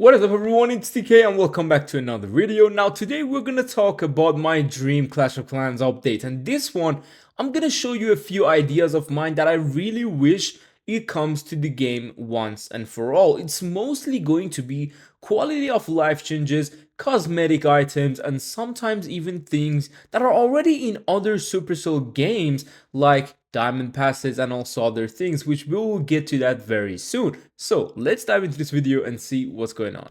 What is up everyone, it's TK and welcome back to another video. Now today we're gonna talk about my dream Clash of Clans update, and this one I'm gonna show you a few ideas of mine that I really wish it comes to the game once and for all. It's mostly going to be quality of life changes, cosmetic items, and sometimes even things that are already in other Supercell games like diamond passes and also other things, which we will get to that very soon. So let's dive into this video and see what's going on.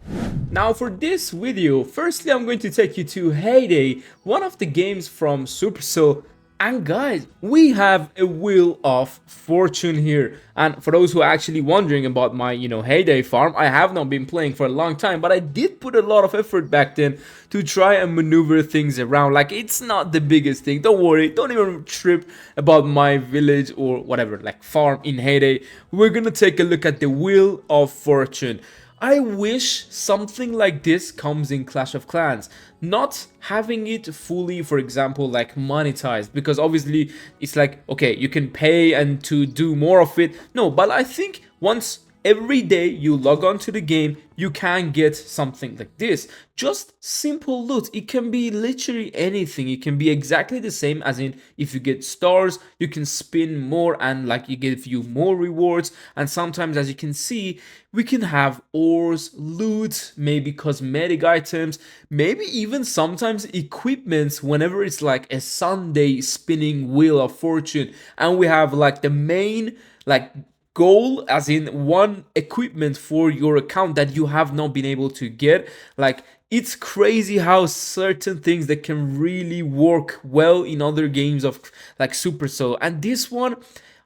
Now for this video, firstly I'm going to take you to Heyday, one of the games from Supercell. And guys, we have a Wheel of Fortune here. And for those who are actually wondering about my, Heyday farm, I have not been playing for a long time, but I did put a lot of effort back then to try and maneuver things around. Like, it's not the biggest thing. Don't worry, don't even trip about my village or whatever, like farm in Heyday. We're gonna take a look at the Wheel of Fortune. I wish something like this comes in Clash of Clans, not having it fully, for example, like monetized, because obviously it's like, okay, you can pay and to do more of it. No, but I think once every day you log on to the game, you can get something like this. Just simple loot. It can be literally anything. It can be exactly the same, as in if you get stars, you can spin more and like it gives you more rewards. And sometimes, as you can see, we can have ores, loot, maybe cosmetic items, maybe even sometimes equipments whenever it's like a Sunday spinning Wheel of Fortune. And we have like the main like goal, as in one equipment for your account that you have not been able to get. Like, it's crazy how certain things that can really work well in other games of like Supercell, and this one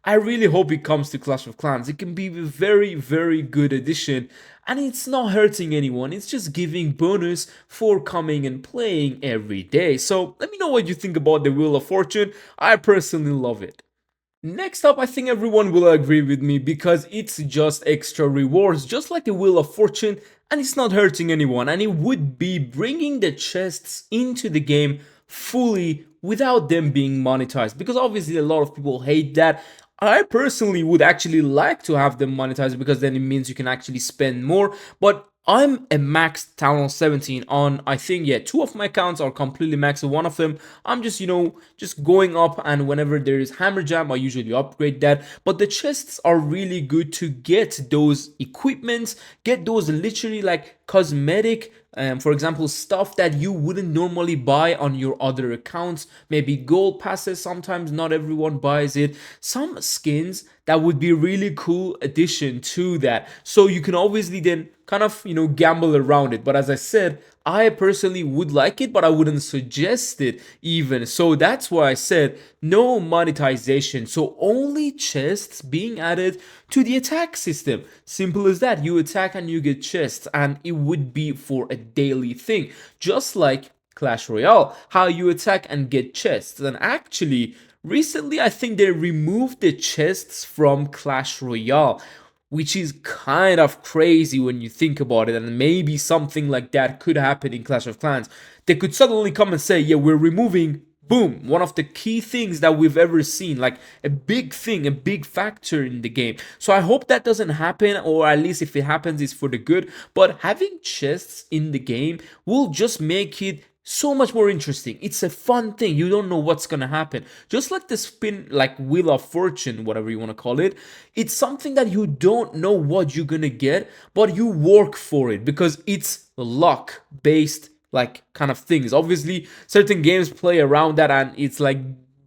I really hope it comes to Clash of Clans. It can be a very good addition, and it's not hurting anyone. It's just giving bonus for coming and playing every day. So let me know what you think about the Wheel of Fortune. I personally love it. Next up, I think everyone will agree with me because it's just extra rewards, just like the Wheel of Fortune, and it's not hurting anyone, and it would be bringing the chests into the game fully without them being monetized, because obviously a lot of people hate that. I personally would actually like to have them monetized because then it means you can actually spend more, but I'm a max Town Hall 17 on, I think, yeah, 2 of my accounts are completely maxed. One of them, I'm just, just going up, and whenever there is Hammer Jam, I usually upgrade that. But the chests are really good to get those equipments, get those literally like cosmetic, for example, stuff that you wouldn't normally buy on your other accounts. Maybe gold passes, sometimes not everyone buys it. Some skins that would be really cool addition to that. So you can obviously then kind of, gamble around it. But as I said, I personally would like it, but I wouldn't suggest it even. So that's why I said no monetization. So only chests being added to the attack system. Simple as that. You attack and you get chests, and it would be for a daily thing. Just like Clash Royale, how you attack and get chests. And actually, recently I think they removed the chests from Clash Royale, which is kind of crazy when you think about it, and maybe something like that could happen in Clash of Clans. They could suddenly come and say, yeah, we're removing, boom, one of the key things that we've ever seen, like a big thing, a big factor in the game. So I hope that doesn't happen, or at least if it happens, it's for the good. But having chests in the game will just make it so much more interesting. It's a fun thing. You don't know what's gonna happen. Just like the spin, like Wheel of Fortune, whatever you want to call it, it's something that you don't know what you're gonna get, but you work for it because it's luck based like kind of things. Obviously certain games play around that, and it's like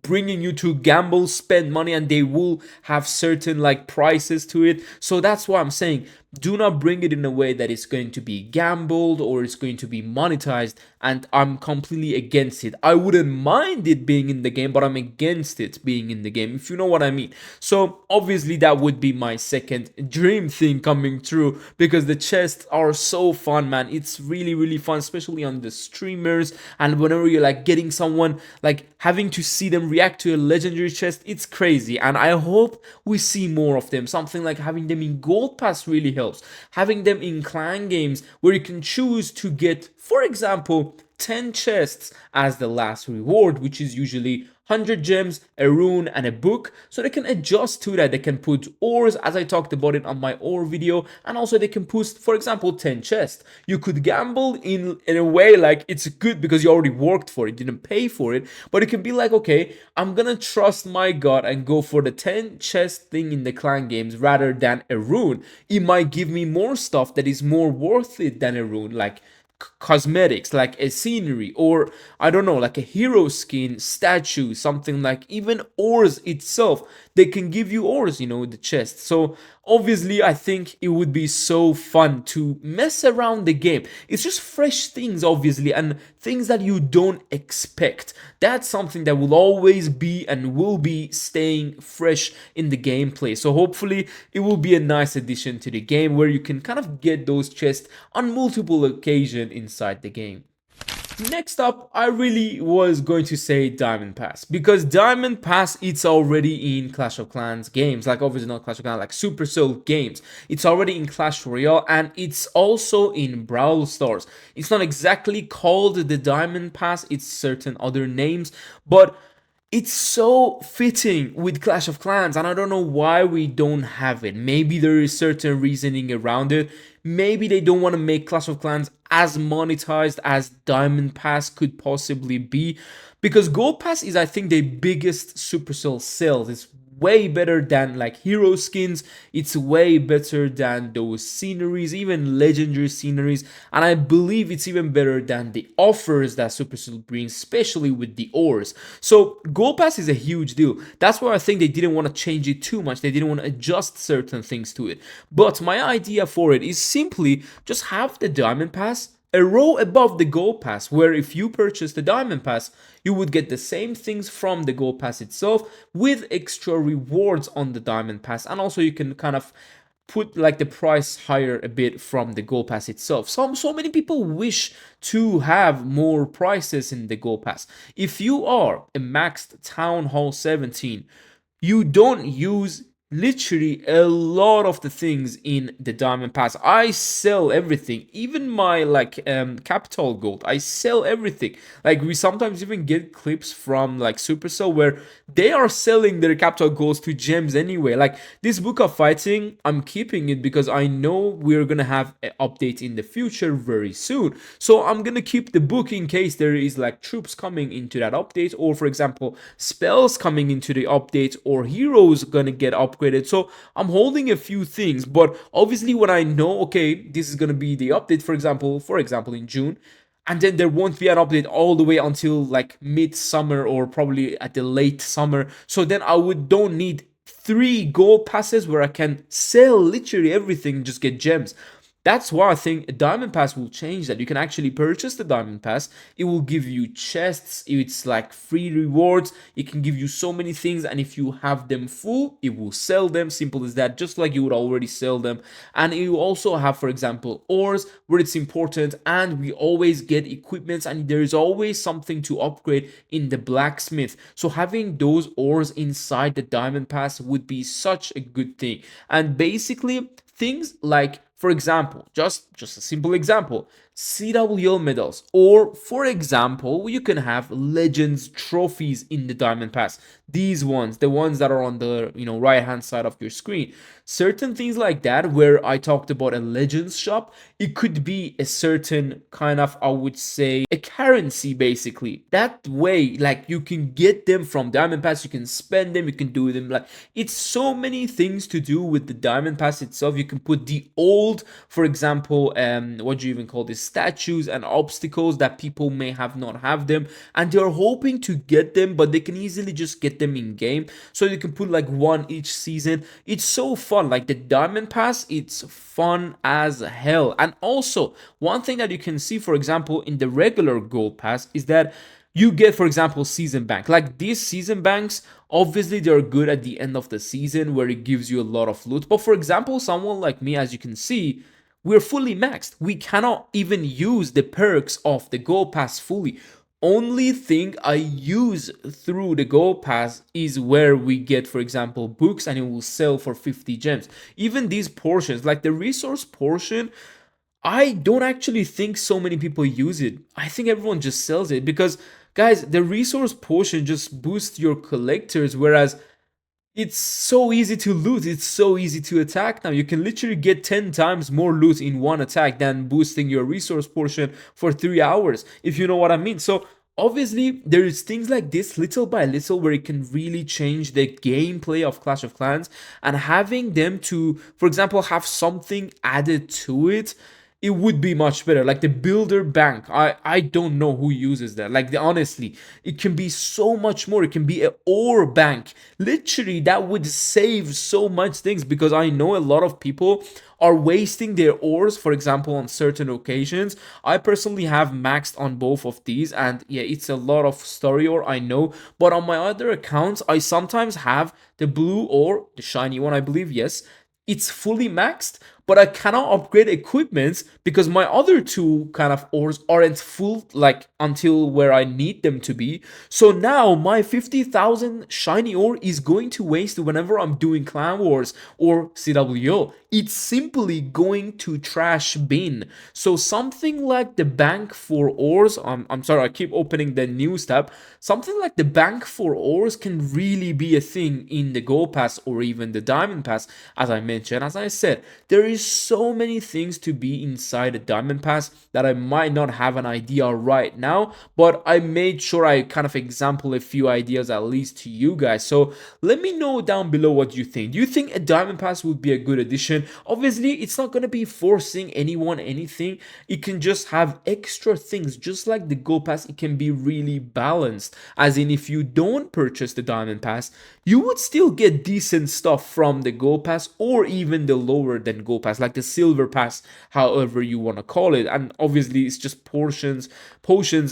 bringing you to gamble, spend money, and they will have certain like prices to it. So that's why I'm saying, do not bring it in a way that it's going to be gambled or it's going to be monetized, and I'm completely against it. I wouldn't mind it being in the game, but I'm against it being in the game, if you know what I mean. So obviously that would be my second dream thing coming true, because the chests are so fun, man. It's really fun, especially on the streamers, and whenever you're like getting someone, like having to see them react to a legendary chest, it's crazy. And I hope we see more of them. Something like having them in Gold Pass really helps. Having them in clan games where you can choose to get, for example, 10 chests as the last reward, which is usually 100 gems, a rune, and a book. So they can adjust to that. They can put ores, as I talked about it on my ore video, and also they can put, for example, 10 chests. You could gamble in a way like it's good because you already worked for it, didn't pay for it, but it can be like, okay, I'm gonna trust my god and go for the 10 chest thing in the clan games rather than a rune. It might give me more stuff that is more worth it than a rune, like cosmetics, like a scenery, or I don't know, like a hero skin, statue, something. Like even ores itself, they can give you ores, the chest. So obviously I think it would be so fun to mess around the game. It's just fresh things, obviously, and things that you don't expect. That's something that will always be and will be staying fresh in the gameplay. So hopefully it will be a nice addition to the game where you can kind of get those chests on multiple occasions inside the game. Next up, I really was going to say Diamond Pass, because Diamond Pass, it's already in Clash of Clans games, like obviously not Clash of Clans, like Supercell games. It's already in Clash Royale, and it's also in Brawl Stars. It's not exactly called the Diamond Pass, it's certain other names, but it's so fitting with Clash of Clans, and I don't know why we don't have it. Maybe there is certain reasoning around it. Maybe they don't want to make Clash of Clans as monetized as Diamond Pass could possibly be, because Gold Pass is, I think, the biggest Supercell sales. It's way better than like hero skins, it's way better than those sceneries, even legendary sceneries, and I believe it's even better than the offers that Supercell brings, especially with the ores. So Gold Pass is a huge deal. That's why I think they didn't want to change it too much. They didn't want to adjust certain things to it. But my idea for it is simply just have the Diamond Pass a row above the Gold Pass, where if you purchase the Diamond Pass, you would get the same things from the Gold Pass itself with extra rewards on the Diamond Pass, and also you can kind of put like the price higher a bit from the Gold Pass itself. So many people wish to have more prices in the Gold Pass. If you are a maxed Town Hall 17, you don't use literally a lot of the things in the Diamond Pass. I sell everything, even my like capital gold. I sell everything. Like we sometimes even get clips from like Supercell where they are selling their capital golds to gems anyway. Like this book of fighting, I'm keeping it because I know we're gonna have an update in the future very soon. So I'm gonna keep the book in case there is like troops coming into that update, or for example spells coming into the update, or heroes gonna get upgraded. So I'm holding a few things, but obviously when I know, okay, this is gonna be the update, for example in June, and then there won't be an update all the way until like mid-summer or probably at the late summer, so then I don't need 3 gold passes where I can sell literally everything and just get gems. That's why I think a Diamond Pass will change that. You can actually purchase the Diamond Pass. It will give you chests. It's like free rewards. It can give you so many things. And if you have them full, it will sell them. Simple as that. Just like you would already sell them. And you also have, for example, ores where it's important. And we always get equipments. And there is always something to upgrade in the blacksmith. So having those ores inside the Diamond Pass would be such a good thing. And basically, things like, for example, just a simple example, CWL medals, or for example, you can have legends trophies in the Diamond Pass. These ones, the ones that are on the right hand side of your screen. Certain things like that, where I talked about a legends shop, it could be a certain kind of, I would say, a currency basically. That way, like you can get them from Diamond Pass, you can spend them, you can do them. Like it's so many things to do with the Diamond Pass itself. You can put the old, for example, what do you even call this, statues and obstacles that people may have not have them, and they're hoping to get them, but they can easily just get them in game. So you can put like one each season. It's so fun. Like the Diamond Pass, it's fun as hell. And also one thing that you can see, for example, in the regular Gold Pass is that you get, for example, season bank. Like these season banks, obviously they're good at the end of the season where it gives you a lot of loot. But for example, someone like me, as you can see, we're fully maxed. We cannot even use the perks of the Gold Pass fully. Only thing I use through the Gold Pass is where we get, for example, books, and it will sell for 50 gems. Even these portions, like the resource portion, I don't actually think so many people use it. I think everyone just sells it because guys, the resource portion just boosts your collectors, whereas it's so easy to loot, it's so easy to attack now. You can literally get 10 times more loot in one attack than boosting your resource portion for 3 hours, if you know what I mean. So obviously there is things like this little by little where it can really change the gameplay of Clash of Clans, and having them to, for example, have something added to it, it would be much better. Like the builder bank, I don't know who uses that. Like honestly, it can be so much more. It can be an ore bank. Literally, that would save so much things, because I know a lot of people are wasting their ores, for example, on certain occasions. I personally have maxed on both of these, and yeah, it's a lot of story ore, I know. But on my other accounts, I sometimes have the blue ore, the shiny one, I believe, yes, it's fully maxed, but I cannot upgrade equipments because my other two kind of ores aren't full, like until where I need them to be. So now my 50,000 shiny ore is going to waste whenever I'm doing Clan Wars or CWO. It's simply going to trash bin. So something like the bank for ores, I'm sorry, I keep opening the news tab. Something like the bank for ores can really be a thing in the gold pass or even the diamond pass. As I mentioned, as I said, there is so many things to be inside a diamond pass that I might not have an idea right now, but I made sure I kind of example a few ideas at least to you guys. So let me know down below what you think. Do you think a diamond pass would be a good addition? Obviously, it's not going to be forcing anyone anything. It can just have extra things, just like the gold pass. It can be really balanced, as in if you don't purchase the diamond pass, you would still get decent stuff from the gold pass, or even the lower than gold pass, like the silver pass, however you want to call it. And obviously it's just potions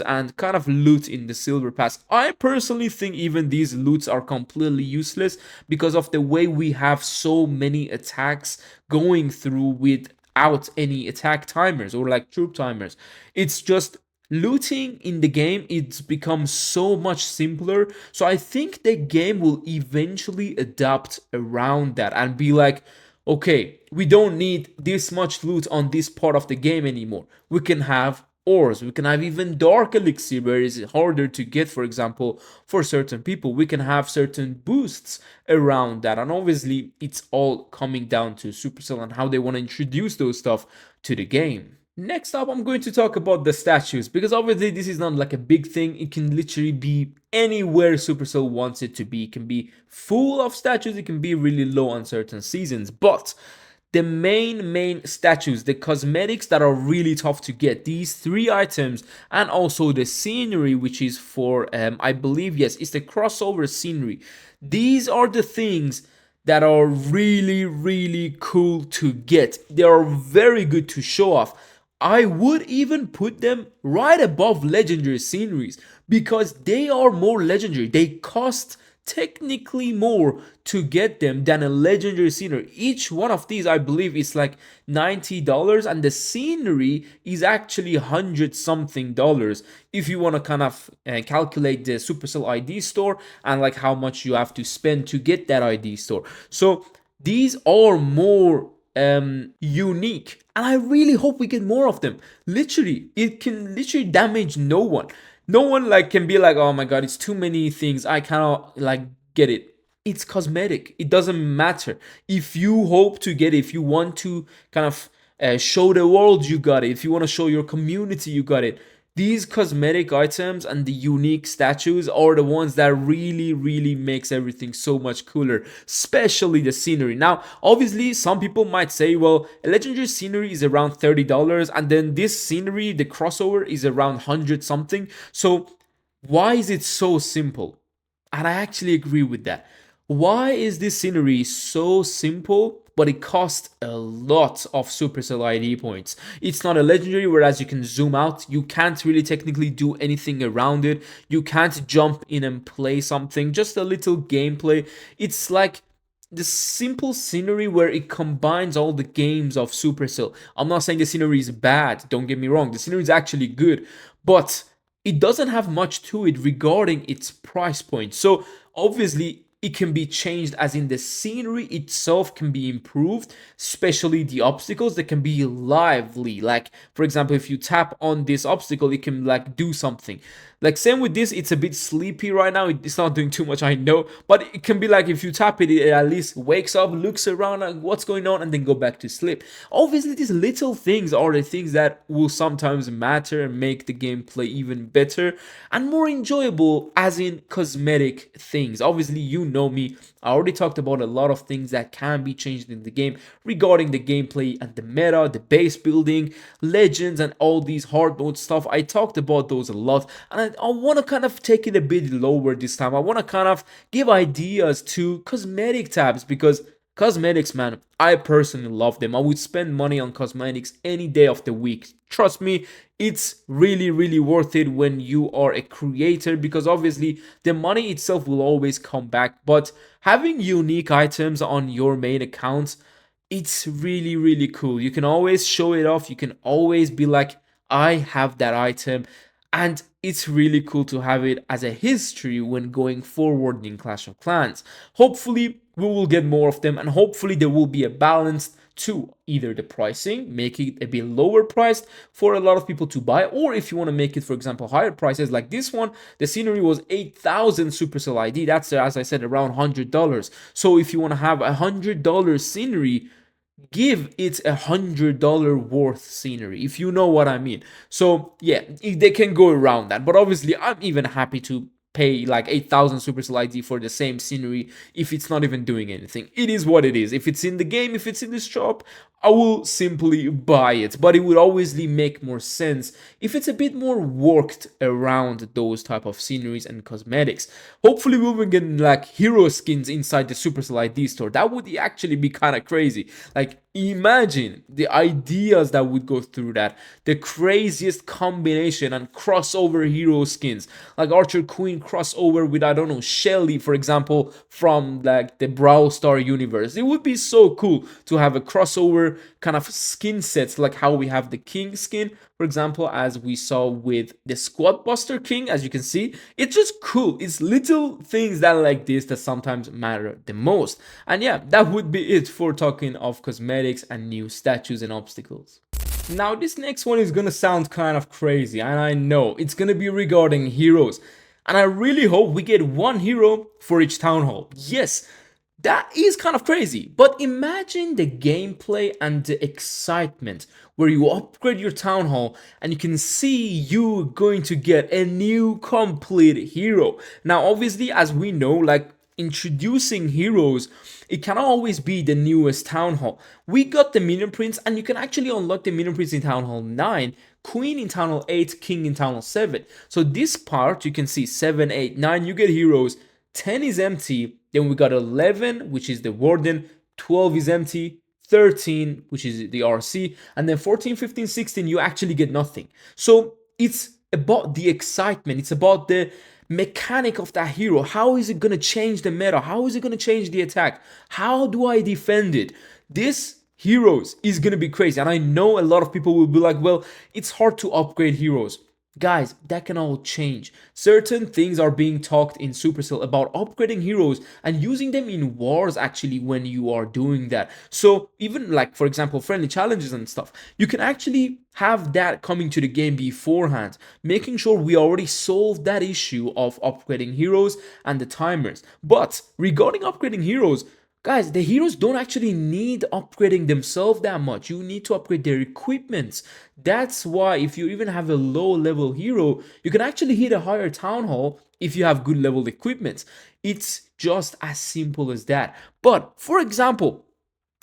and kind of loot in the silver pass. I personally think even these loots are completely useless because of the way we have so many attacks going through without any attack timers or like troop timers. It's just looting in the game, it's become so much simpler. So I think the game will eventually adapt around that and be like, okay, we don't need this much loot on this part of the game anymore. We can have ores, we can have even dark elixir where it's harder to get, for example, for certain people. We can have certain boosts around that, and obviously it's all coming down to Supercell and how they want to introduce those stuff to the game. Next up, I'm going to talk about the statues, because obviously this is not like a big thing. It can literally be anywhere Supercell wants it to be. It can be full of statues, it can be really low on certain seasons, but the main statues, the cosmetics that are really tough to get, these three items, and also the scenery, which is for I believe, yes, it's the crossover scenery. These are the things that are really cool to get. They are very good to show off. I would even put them right above legendary sceneries because they are more legendary. They cost technically more to get them than a legendary scenery. Each one of these, I believe, is like $90, and the scenery is actually 100 something dollars if you want to kind of calculate the Supercell ID store and like how much you have to spend to get that ID store. So these are more unique, and I really hope we get more of them. Literally, it can literally damage no one. No one like can be like, oh my god, it's too many things, I cannot like get it. It's cosmetic, it doesn't matter. If you hope to get it, if you want to kind of show the world you got it, if you want to show your community you got it, these cosmetic items and the unique statues are the ones that really makes everything so much cooler, especially the scenery. Now, obviously, some people might say, well, a legendary scenery is around $30, and then this scenery, the crossover, is around 100 something. So why is it so simple? And I actually agree with that. Why is this scenery so simple, but it costs a lot of Supercell ID points? It's not a legendary, whereas you can zoom out. You can't really technically do anything around it. You can't jump in and play something, just a little gameplay. It's like the simple scenery where it combines all the games of Supercell. I'm not saying the scenery is bad, don't get me wrong. The scenery is actually good, but it doesn't have much to it regarding its price point. So obviously it can be changed, as in the scenery itself can be improved, especially the obstacles that can be lively. Like, for example, if you tap on this obstacle, it can like do something. Like same with this, it's a bit sleepy right now. It's not doing too much, I know, but it can be like if you tap it, it at least wakes up, looks around, like what's going on, and then go back to sleep. Obviously, these little things are the things that will sometimes matter and make the gameplay even better and more enjoyable, as in cosmetic things. Obviously, you know me, I already talked about a lot of things that can be changed in the game regarding the gameplay and the meta, the base building, legends, and all these hard mode stuff. I talked about those a lot, and I want to kind of take it a bit lower this time. I want to kind of give ideas to cosmetic tabs, because cosmetics, man, I personally love them. I would spend money on cosmetics any day of the week. Trust me, it's really, really worth it when you are a creator, because obviously the money itself will always come back. But having unique items on your main accounts, it's really, really cool. You can always show it off. You can always be like, I have that item. And it's really cool to have it as a history when going forward in Clash of Clans. Hopefully, we will get more of them, and hopefully there will be a balance to either the pricing, make it a bit lower priced for a lot of people to buy, or if you want to make it, for example, higher prices like this one. The scenery was 8,000 Supercell ID. That's, as I said, around $100. So if you want to have $100 scenery, give it $100 worth scenery, if you know what I mean. So yeah, they can go around that, but obviously I'm even happy to pay like 8,000 Supercell ID for the same scenery if it's not even doing anything. It is what it is. If it's in the game, if it's in the shop, I will simply buy it. But it would obviously make more sense if it's a bit more worked around those type of sceneries and cosmetics. Hopefully we'll be getting like hero skins inside the Supercell ID store. That would actually be kind of crazy. Like, imagine the ideas that would go through that. The craziest combination and crossover hero skins, like Archer Queen crossover with, I don't know, Shelly, for example, from like the Brawl Star universe. It would be so cool to have a crossover kind of skin sets, like how we have the King skin, for example, as we saw with the Squad Buster King. As you can see, it's just cool. It's little things that like this that sometimes matter the most. And yeah, that would be it for talking of cosmetics and new statues and obstacles. Now this next one is gonna sound kind of crazy, and I know it's gonna be regarding heroes, and I really hope we get one hero for each town hall. Yes, that is kind of crazy, but imagine the gameplay and the excitement where you upgrade your town hall and you can see you going to get a new complete hero. Now obviously, as we know, like introducing heroes, it cannot always be the newest town hall. We got the minion prints, and you can actually unlock the minion prints in town hall 9, Queen in town hall 8, King in town hall 7. So this part you can see 7, 8, 9, you get heroes. 10 is empty. Then we got 11, which is the Warden. 12 is empty. 13, which is the RC. And then 14, 15, 16, you actually get nothing. So it's about the excitement. It's about the mechanic of that hero. How is it going to change the meta? How is it going to change the attack? How do I defend it? This heroes is going to be crazy. And I know a lot of people will be like, well, it's hard to upgrade heroes. Guys, that can all change. Certain things are being talked in Supercell about upgrading heroes and using them in wars actually when you are doing that. So even like, for example, friendly challenges and stuff, you can actually have that coming to the game beforehand, making sure we already solved that issue of upgrading heroes and the timers. But regarding upgrading heroes, guys, the heroes don't actually need upgrading themselves that much. You need to upgrade their equipment. That's why if you even have a low level hero, you can actually hit a higher town hall if you have good level equipment. It's just as simple as that. But for example,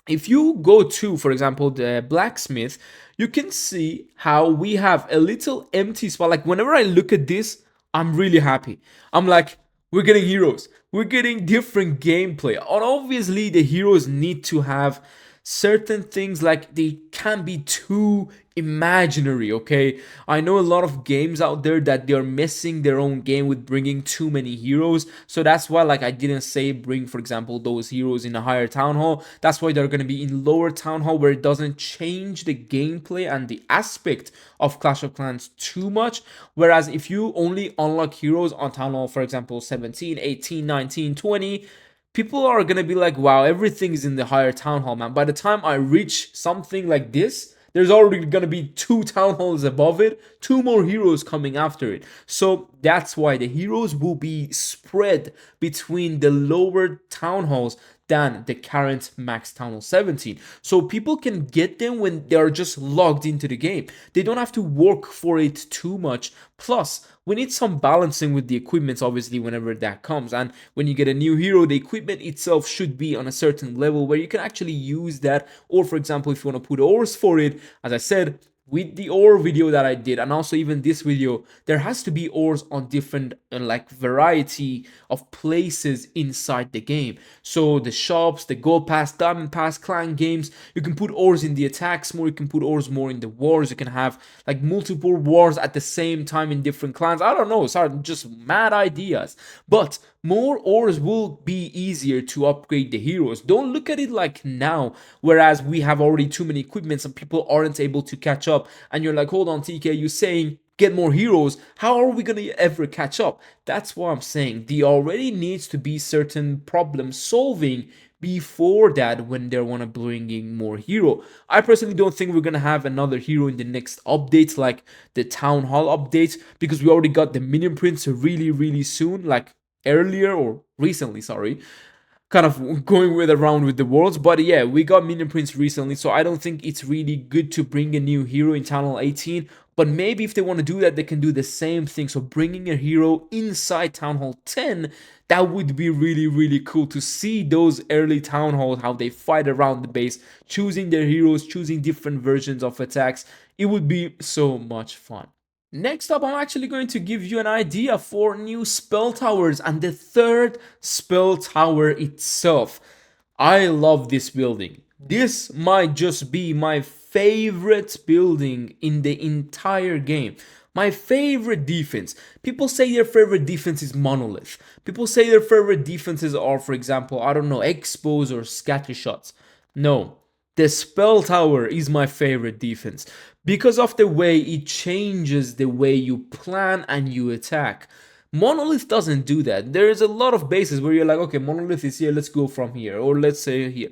if you go to, for example, the blacksmith, you can see how we have a little empty spot. Like whenever I look at this, I'm really happy. I'm like, we're getting heroes. We're getting different gameplay. And obviously, the heroes need to have certain things, like they can't be too imaginary, okay? I know a lot of games out there that they're messing their own game with bringing too many heroes. So that's why, like, I didn't say bring, for example, those heroes in a higher town hall. That's why they're going to be in lower town hall, where it doesn't change the gameplay and the aspect of Clash of Clans too much. Whereas if you only unlock heroes on town hall, for example, 17, 18, 19, 20, people are gonna be like, wow, everything is in the higher town hall, man. By the time I reach something like this, there's already gonna be 2 town halls above it, 2 more heroes coming after it. So that's why the heroes will be spread between the lower town halls than the current max town hall 17, so people can get them when they're just logged into the game. They don't have to work for it too much. Plus, we need some balancing with the equipment, obviously, whenever that comes. And when you get a new hero, the equipment itself should be on a certain level where you can actually use that. Or for example, if you want to put ores for it, as I said, with the ore video that I did, and also even this video, there has to be ores on different like variety of places inside the game. So the shops, the gold pass, diamond pass, clan games, you can put ores in the attacks more, you can put ores more in the wars, you can have like multiple wars at the same time in different clans. I don't know, sorry, just mad ideas. But more ores will be easier to upgrade the heroes. Don't look at it like now, whereas we have already too many equipments and people aren't able to catch up. And you're like, hold on, TK, you're saying get more heroes. How are we gonna ever catch up? That's what I'm saying. There already needs to be certain problem solving before that when they want to bring in more hero. I personally don't think we're gonna have another hero in the next update, like the town hall update, because we already got the minion prints really soon, like earlier or recently, sorry, kind of going with around with the worlds. But yeah, we got minion prints recently, so I don't think it's really good to bring a new hero in town hall 18. But maybe if they want to do that, they can do the same thing. So bringing a hero inside town hall 10, that would be really cool to see those early town halls, how they fight around the base, choosing their heroes, choosing different versions of attacks. It would be so much fun. Next up, I'm actually going to give you an idea for new spell towers and the third spell tower itself. I love this building. This might just be my favorite building in the entire game. My favorite defense. People say their favorite defense is Monolith. People say their favorite defenses are, for example, I don't know, Expose or Scatter Shots. No, the spell tower is my favorite defense because of the way it changes the way you plan and you attack. Monolith doesn't do that. There is a lot of bases where you're like, okay, Monolith is here, let's go from here, or let's say here.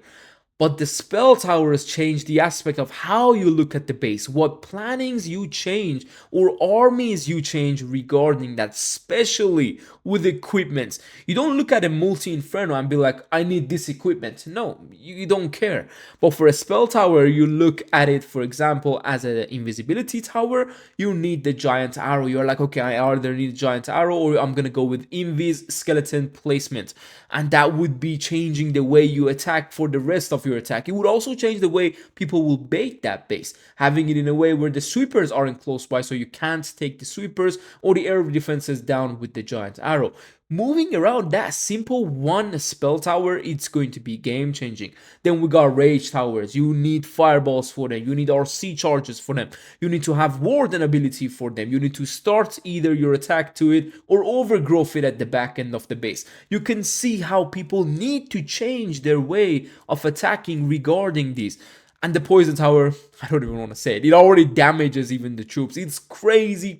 But the spell towers change the aspect of how you look at the base, what plannings you change or armies you change regarding that, especially with equipment. You don't look at a multi-inferno and be like, I need this equipment. No, you don't care. But for a spell tower, you look at it, for example, as an invisibility tower, you need the giant arrow. You're like, okay, I either need a giant arrow or I'm gonna go with invis skeleton placement. And that would be changing the way you attack for the rest of your attack. It would also change the way people will bait that base, having it in a way where the sweepers aren't close by, so you can't take the sweepers or the area defenses down with the giant arrow. Moving around that simple one spell tower, it's going to be game changing. Then we got rage towers. You need fireballs for them. You need RC charges for them. You need to have warden ability for them. You need to start either your attack to it or overgrowth it at the back end of the base. You can see how people need to change their way of attacking regarding these. And the poison tower, I don't even want to say it. It already damages even the troops. It's crazy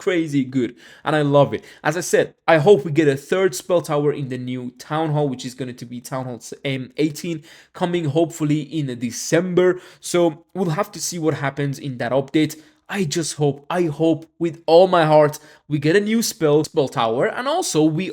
good. And I love it. As I said, I hope we get a third spell tower in the new town hall, which is going to be town hall 18, coming hopefully in December. So we'll have to see what happens in that update. I hope with all my heart we get a new spell tower, and also we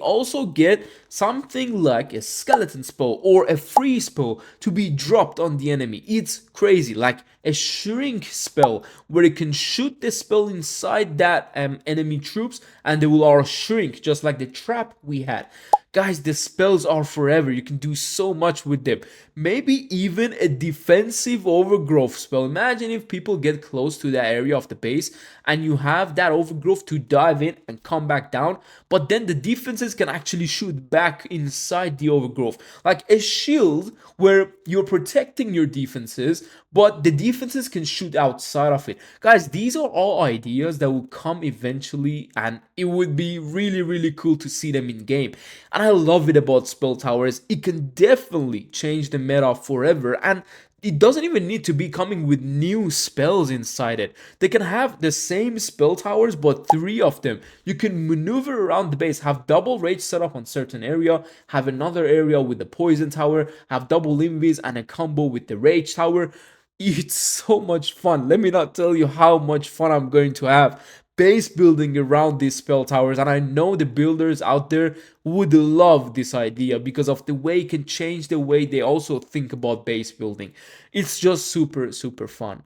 get something like a skeleton spell or a free spell to be dropped on the enemy. It's crazy, like a shrink spell where it can shoot the spell inside that enemy troops and they will all shrink, just like the trap we had. Guys, the spells are forever. You can do so much with them. Maybe even a defensive overgrowth spell. Imagine if people get close to that area of the base and you have that overgrowth to dive in and come back down, but then the defenses can actually shoot back inside the overgrowth. Like a shield where you're protecting your defenses, but the defenses can shoot outside of it. Guys, these are all ideas that will come eventually, and it would be really cool to see them in game. And I love it about spell towers. It can definitely change the meta forever, and it doesn't even need to be coming with new spells inside it. They can have the same spell towers, but 3 of them. You can maneuver around the base, have double rage set up on certain area, have another area with the poison tower, have double invis and a combo with the rage tower. It's so much fun. Let me not tell you how much fun I'm going to have base building around these spell towers. And I know the builders out there would love this idea because of the way it can change the way they also think about base building. It's just super, super fun.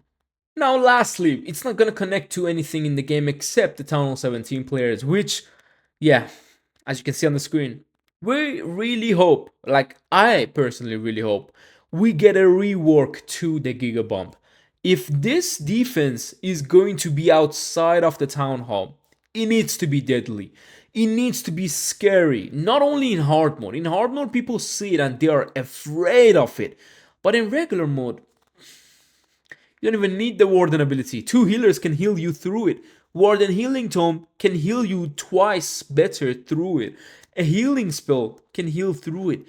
Now, lastly, it's not gonna connect to anything in the game except the Town Hall 17 players, which, yeah, as you can see on the screen, we really hope, like I personally really hope, we get a rework to the Giga Bomb. If this defense is going to be outside of the Town Hall, it needs to be deadly. It needs to be scary, not only in hard mode. In hard mode, people see it and they are afraid of it. But in regular mode, you don't even need the Warden ability. 2 healers can heal you through it. Warden Healing Tome can heal you twice better through it. A healing spell can heal through it.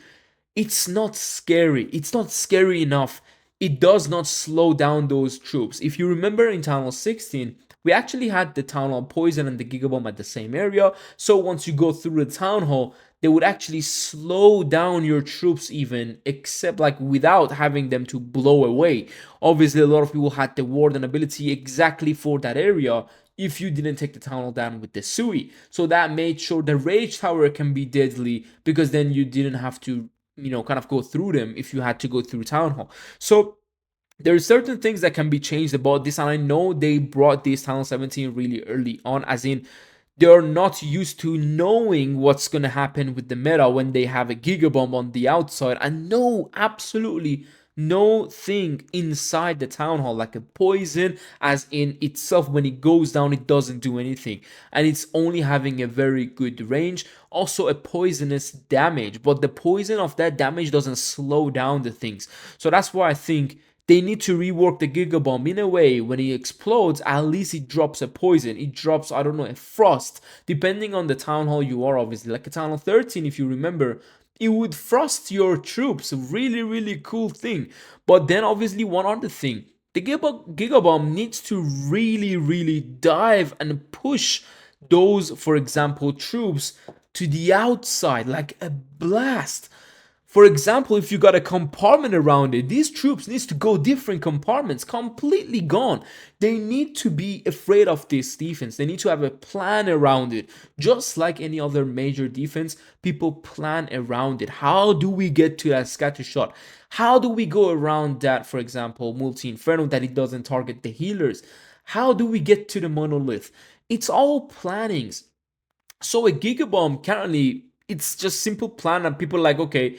It's not scary. It's not scary enough. It does not slow down those troops. If you remember in Town Hall 16, we actually had the Town Hall Poison and the Giga Bomb at the same area. So once you go through the Town Hall, they would actually slow down your troops even, except like without having them to blow away. Obviously, a lot of people had the Warden ability exactly for that area if you didn't take the Town Hall down with the Sui. So that made sure the Rage Tower can be deadly because then you didn't have to, kind of go through them if you had to go through Town Hall. So there are certain things that can be changed about this, and I know they brought this Town Hall 17 really early on, as in they're not used to knowing what's going to happen with the meta when they have a Giga Bomb on the outside, and no, absolutely no thing inside the Town Hall, like a poison, as in itself, when it goes down, it doesn't do anything, and it's only having a very good range. Also, a poisonous damage, but the poison of that damage doesn't slow down the things. So that's why I think they need to rework the Giga Bomb in a way when it explodes, at least it drops a poison. It drops, I don't know, a frost, depending on the Town Hall you are, obviously. Like a Town Hall 13, if you remember, it would frost your troops. Really, really cool thing. But then, obviously, one other thing. The Giga Bomb needs to really, really dive and push those, for example, troops to the outside like a blast. For example, if you got a compartment around it, these troops needs to go different compartments, completely gone. They need to be afraid of this defense. They need to have a plan around it. Just like any other major defense, people plan around it. How do we get to that scatter shot? How do we go around that, for example, multi-inferno, that it doesn't target the healers? How do we get to the monolith? It's all plannings. So a Gigabomb currently, it's just simple plan and people are like, okay,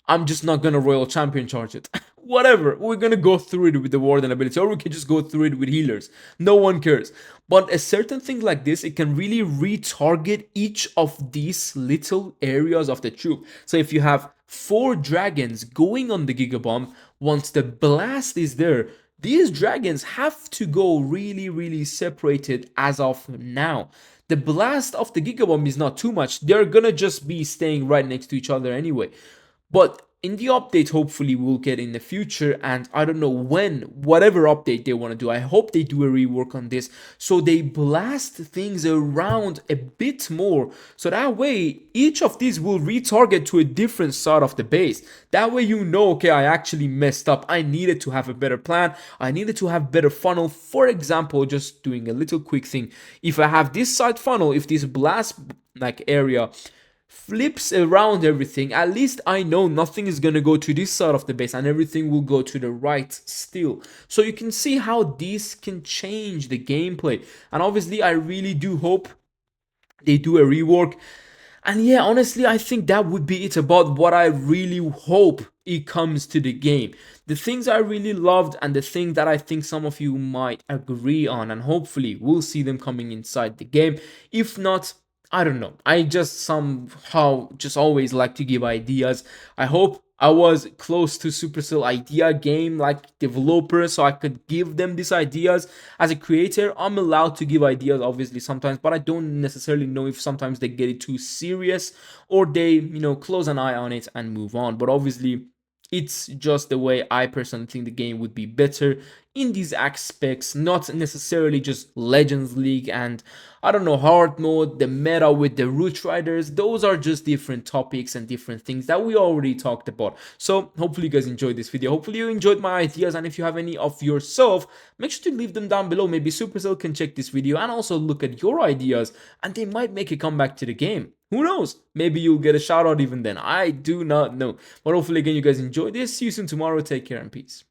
I'm just not gonna Royal Champion charge it. Whatever, we're gonna go through it with the Warden ability, or we can just go through it with healers. No one cares. But a certain thing like this, it can really retarget each of these little areas of the troop. So if you have 4 dragons going on the Giga Bomb, once the blast is there, these dragons have to go really, really separated as of now. The blast of the Giga Bomb is not too much. They're gonna just be staying right next to each other anyway. But in the update, hopefully we'll get in the future, and I don't know when, whatever update they want to do, I hope they do a rework on this so they blast things around a bit more, so that way each of these will retarget to a different side of the base. That way you know, okay, I actually messed up, I needed to have a better plan, I needed to have better funnel. For example, just doing a little quick thing, if I have this side funnel, if this blast like area flips around everything, at least I know nothing is gonna go to this side of the base and everything will go to the right still. So you can see how this can change the gameplay, and obviously I really do hope they do a rework. And yeah, honestly, I think that would be it about what I really hope it comes to the game. The things I really loved and the thing that I think some of you might agree on, and hopefully we'll see them coming inside the game. If not, I don't know. I just somehow just always like to give ideas. I hope I was close to Supercell idea game like developer, so I could give them these ideas. As a creator, I'm allowed to give ideas obviously sometimes, but I don't necessarily know if sometimes they get it too serious or they, close an eye on it and move on. But obviously It's just the way I personally think the game would be better in these aspects, not necessarily just Legends League and I don't know, hard mode, the meta with the Root Riders. Those are just different topics and different things that we already talked about. So hopefully you guys enjoyed this video. Hopefully you enjoyed my ideas, and if you have any of yourself, make sure to leave them down below. Maybe Supercell can check this video and also look at your ideas, and they might make a comeback to the game. Who knows? Maybe you'll get a shout out even then. I do not know. But hopefully again you guys enjoyed this. See you soon tomorrow. Take care and peace.